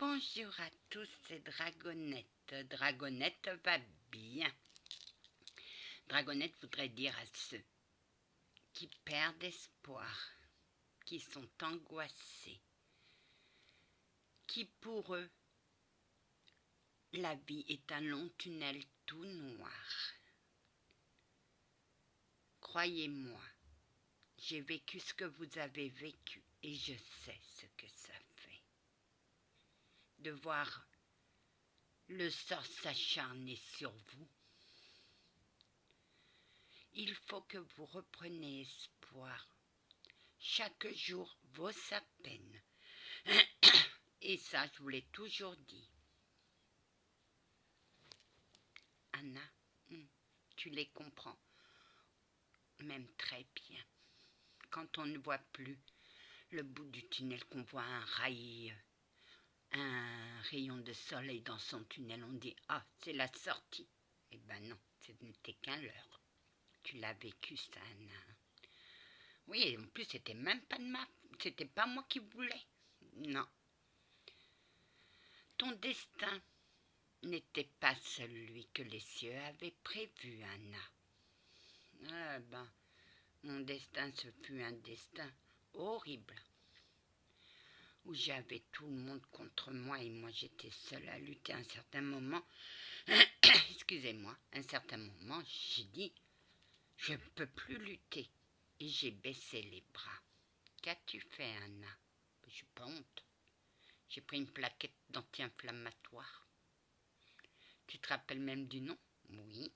Bonjour à tous, c'est Dragonette. Dragonette va bien. Dragonette voudrait dire à ceux qui perdent espoir, qui sont angoissés, qui pour eux, la vie est un long tunnel tout noir. Croyez-moi, j'ai vécu ce que vous avez vécu et je sais ce que ça fait. De voir le sort s'acharner sur vous. Il faut que vous repreniez espoir. Chaque jour vaut sa peine. Et ça, je vous l'ai toujours dit. Anna, tu les comprends. Même très bien. Quand on ne voit plus le bout du tunnel, qu'on voit un rayon de soleil dans son tunnel, on dit « Ah, c'est la sortie !» Eh ben non, ce n'était qu'un leurre. Tu l'as vécu, ça, Anna. Oui, et en plus, c'était même pas c'était pas moi qui voulais. Non. Ton destin n'était pas celui que les cieux avaient prévu, Anna. Ah ben, mon destin, ce fut un destin horrible, où j'avais tout le monde contre moi et moi j'étais seule à lutter. À un certain moment, excusez-moi, à un certain moment, j'ai dit, je ne peux plus lutter. Et j'ai baissé les bras. Qu'as-tu fait, Anna? Je n'ai pas honte. J'ai pris une plaquette d'anti-inflammatoire. Tu te rappelles même du nom? Oui.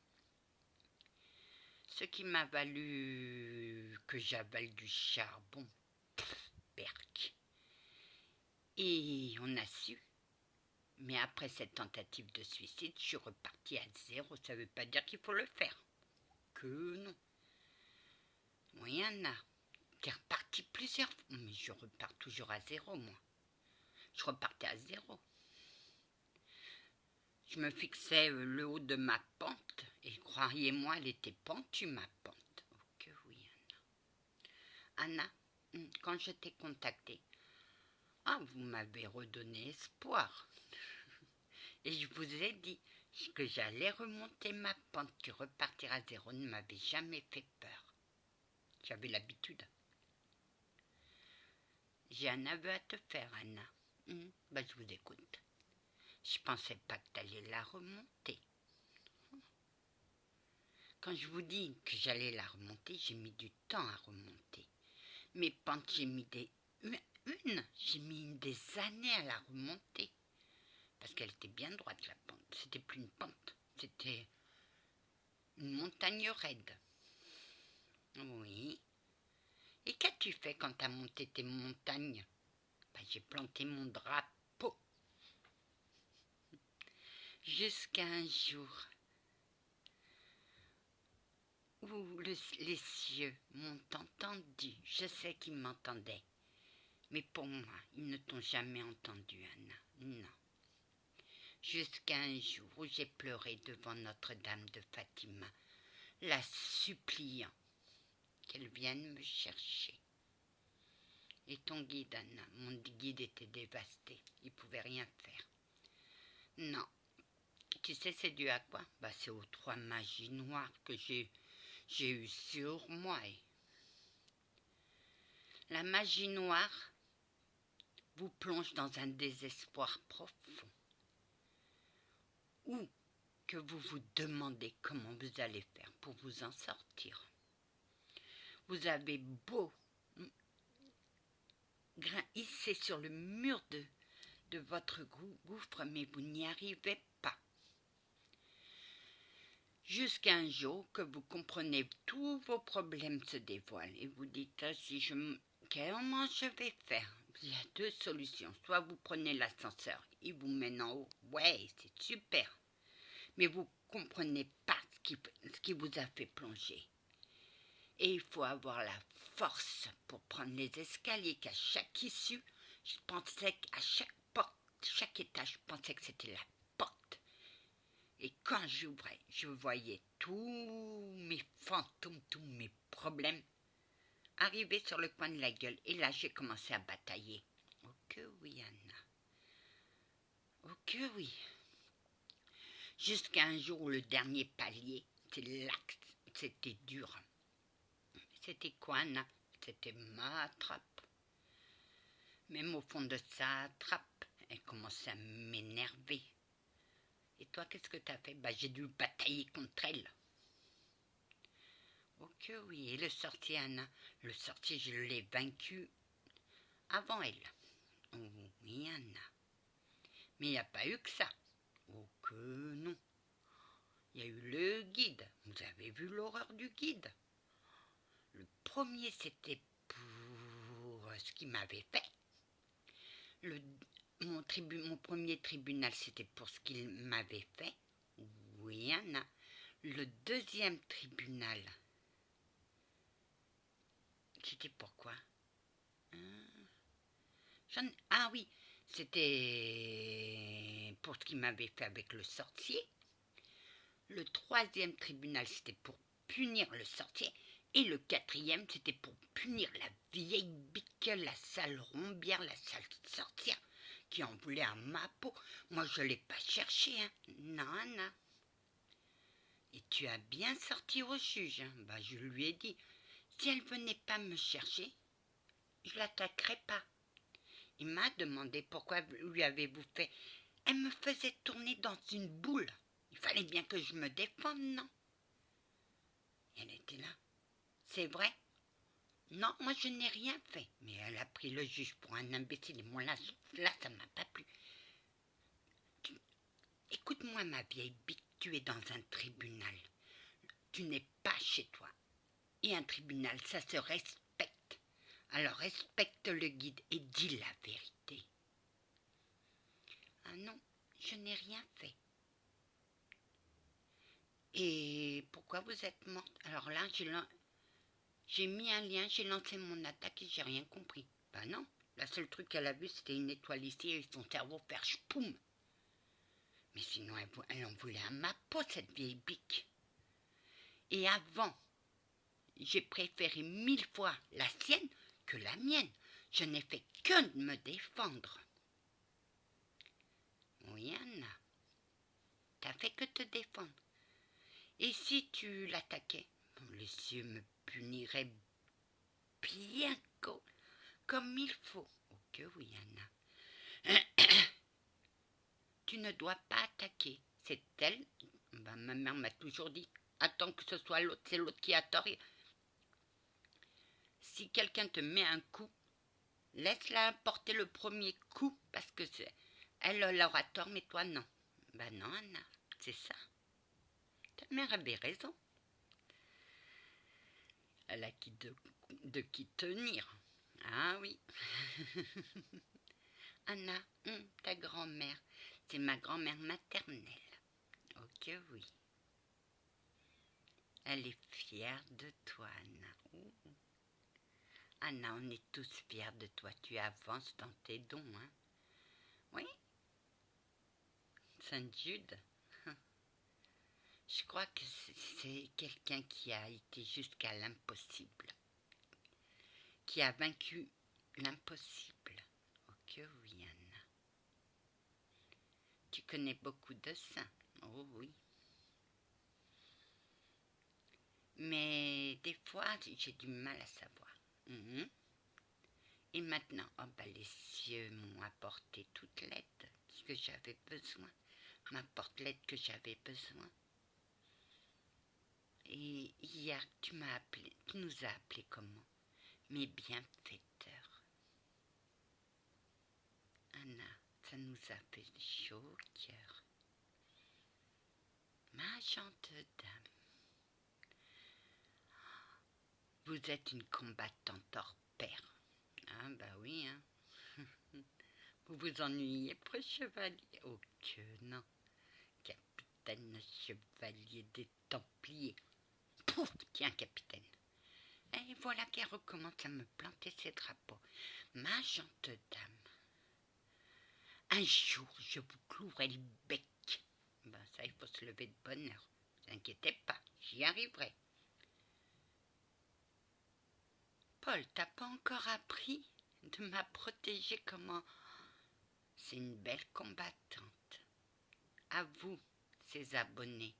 Ce qui m'a valu que j'avale du charbon. Berk. Et on a su. Mais après cette tentative de suicide, je suis repartie à zéro. Ça ne veut pas dire qu'il faut le faire. Que non. Oui, Anna. T'es repartie plusieurs fois. Mais je repars toujours à zéro, moi. Je repartais à zéro. Je me fixais le haut de ma pente. Et croyez-moi, elle était pentue, ma pente. Oh que oui, Anna. Anna, quand je t'ai contactée, vous m'avez redonné espoir. Et je vous ai dit que j'allais remonter ma pente, que repartir à zéro ne m'avait jamais fait peur. J'avais l'habitude. J'ai un aveu à te faire, Anna. Je vous écoute. Je pensais pas que tu allais la remonter. Quand je vous dis que j'allais la remonter, j'ai mis du temps à remonter. Mes pentes, j'ai mis des années à la remonter. Parce qu'elle était bien droite, la pente. C'était plus une pente. C'était une montagne raide. Oui. Et qu'as-tu fait quand t'as monté tes montagnes? J'ai planté mon drapeau. Jusqu'à un jour où les cieux m'ont entendu. Je sais qu'ils m'entendaient. Mais pour moi, ils ne t'ont jamais entendu, Anna. Non. Jusqu'à un jour où j'ai pleuré devant Notre-Dame de Fatima, la suppliant qu'elle vienne me chercher. Et ton guide, Anna, mon guide était dévasté. Il ne pouvait rien faire. Non. Tu sais, c'est dû à quoi? C'est aux 3 magies noires que j'ai eu sur moi. La magie noire vous plonge dans un désespoir profond. Ou que vous vous demandez comment vous allez faire pour vous en sortir. Vous avez beau hisser sur le mur de votre gouffre, mais vous n'y arrivez pas. Jusqu'à un jour que vous comprenez tous vos problèmes se dévoilent et vous dites comment je vais faire? Il y a 2 solutions. Soit vous prenez l'ascenseur, il vous mène en haut. Ouais, c'est super. Mais vous ne comprenez pas ce qui vous a fait plonger. Et il faut avoir la force pour prendre les escaliers, qu'à chaque issue, je pensais qu'à chaque porte, chaque étage, je pensais que c'était la porte. Et quand j'ouvrais, je voyais tous mes fantômes, tous mes problèmes arriver sur le coin de la gueule. Et là, j'ai commencé à batailler. Oh que oui, Anna. que oui. Jusqu'à un jour où le dernier palier, c'est l'axe, c'était dur. C'était quoi, Anna? C'était ma trappe. Même au fond de sa trappe, elle commençait à m'énerver. Et toi, qu'est-ce que t'as fait? Bah, j'ai dû batailler contre elle. Oh que oui, et le sorcier, Anna? Le sorcier, je l'ai vaincu avant elle. Oh oui, Anna. Mais il n'y a pas eu que ça. Oh que non. Il y a eu le guide. Vous avez vu l'horreur du guide? Le premier, c'était pour ce qu'il m'avait fait. Mon premier tribunal, c'était pour ce qu'il m'avait fait. Oui, Anna. Le deuxième tribunal, c'était pourquoi? Ah oui, c'était pour ce qu'il m'avait fait avec le sorcier. Le troisième tribunal, c'était pour punir le sorcier. Et le quatrième, c'était pour punir la vieille bique, la sale rombière, la sale sorcière, qui en voulait à ma peau. Moi, je ne l'ai pas cherché, hein. Non, non. Et tu as bien sorti au juge, hein. Bah, je lui ai dit, si elle venait pas me chercher, je l'attaquerais pas. Il m'a demandé pourquoi lui avez-vous fait. Elle me faisait tourner dans une boule. Il fallait bien que je me défende, non? Et elle était là. C'est vrai? Non, moi je n'ai rien fait. Mais elle a pris le juge pour un imbécile. Et moi là ça m'a pas plu. Écoute-moi, ma vieille bique, tu es dans un tribunal. Tu n'es pas chez toi. Et un tribunal, ça se respecte. Alors respecte le guide et dis la vérité. Ah non, je n'ai rien fait. Et pourquoi vous êtes morte? Alors là, j'ai mis un lien, j'ai lancé mon attaque et j'ai rien compris. Ben non, la seule truc qu'elle a vu, c'était une étoile ici et son cerveau faire ch'poum. Mais sinon, elle en voulait à ma peau, cette vieille bique. Et avant, j'ai préféré 1000 fois la sienne que la mienne. Je n'ai fait que de me défendre. Oui, Anna, t'as fait que te défendre. Et si tu l'attaquais, les cieux me puniraient bien comme il faut. Oh que oui, Anna. Tu ne dois pas attaquer. C'est elle. Ben, ma mère m'a toujours dit, attends que ce soit l'autre, c'est l'autre qui a tort. Si quelqu'un te met un coup, laisse-la porter le premier coup parce que elle aura tort, mais toi non. Ben non, Anna, c'est ça. Ta mère avait raison. Elle a de qui tenir. Ah oui. Anna, ta grand-mère, c'est ma grand-mère maternelle. Ok, oui. Elle est fière de toi, Anna. Ouh. Anna, on est tous fiers de toi. Tu avances dans tes dons, hein. Oui. Sainte Jude. Je crois que c'est quelqu'un qui a été jusqu'à l'impossible. Qui a vaincu l'impossible. Ok, oui, Anna. Tu connais beaucoup de saints. Oh oui. Mais des fois, j'ai du mal à savoir. Et maintenant, oh ben, les cieux m'ont apporté toute l'aide que j'avais besoin. M'apporte l'aide que j'avais besoin. Et hier, tu nous as appelés comment? Mes bienfaiteurs. Anna, ça nous a fait chaud au cœur. Ma gente dame, vous êtes une combattante hors pair. Ah bah oui, hein. Vous vous ennuyez, chevalier? Oh que non. Capitaine chevalier des Templiers. Pouf, tiens, capitaine. Et voilà qu'elle recommence à me planter ses drapeaux. Ma gente dame. Un jour, je vous clouerai le bec. Ben ça, il faut se lever de bonne heure. Ne vous inquiétez pas, j'y arriverai. Paul, t'as pas encore appris de m'a protéger comment... C'est une belle combattante. À vous, ses abonnés.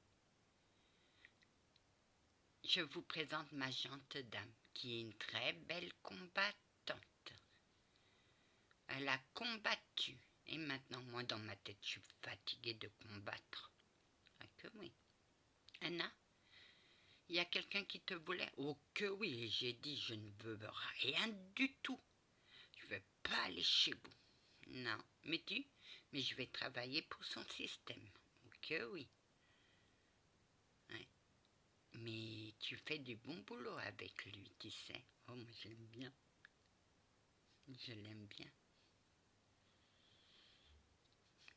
Je vous présente ma gente dame, qui est une très belle combattante. Elle a combattu, et maintenant, moi, dans ma tête, je suis fatiguée de combattre. Ah que oui. Anna, il y a quelqu'un qui te voulait? Oh que oui, et j'ai dit, je ne veux rien du tout. Je ne veux pas aller chez vous. Non, mais je vais travailler pour son système. Oh que oui. Ouais. Mais tu fais du bon boulot avec lui, tu sais. Oh, moi je l'aime bien. Je l'aime bien.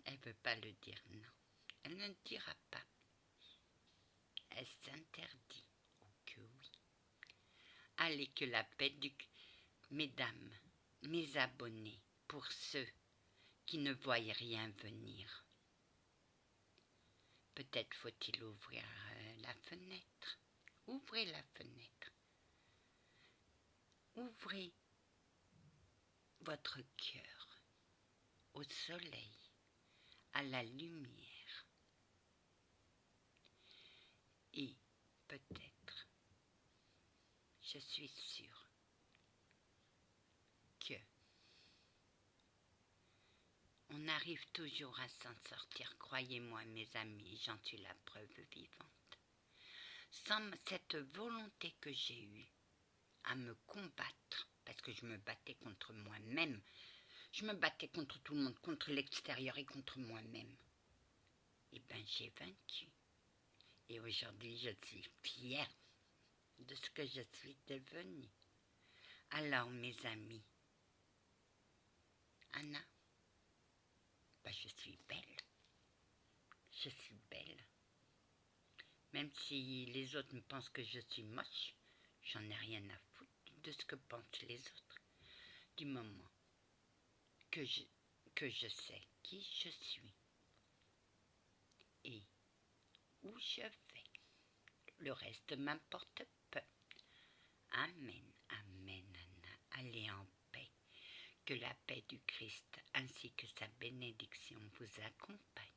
Elle ne veut pas le dire, non. Elle ne le dira pas. Elle s'interdit. Oh que oui. Allez, que la paix du... Mesdames, mes abonnés, pour ceux qui ne voient rien venir, peut-être faut-il ouvrir la fenêtre. Ouvrez la fenêtre. Ouvrez votre cœur au soleil, à la lumière. Et peut-être, je suis sûre que on arrive toujours à s'en sortir, croyez-moi mes amis, j'en suis la preuve vivante. Sans cette volonté que j'ai eue à me combattre, parce que je me battais contre moi-même, je me battais contre tout le monde, contre l'extérieur et contre moi-même, et bien j'ai vaincu. Et aujourd'hui je suis fière de ce que je suis devenue. Alors mes amis, Anna, ben, je suis belle. Je suis belle. Même si les autres me pensent que je suis moche, j'en ai rien à foutre de ce que pensent les autres. Du moment que je sais qui je suis et où je vais, le reste m'importe peu. Amen, amen, Anna. Allez en paix. Que la paix du Christ ainsi que sa bénédiction vous accompagne.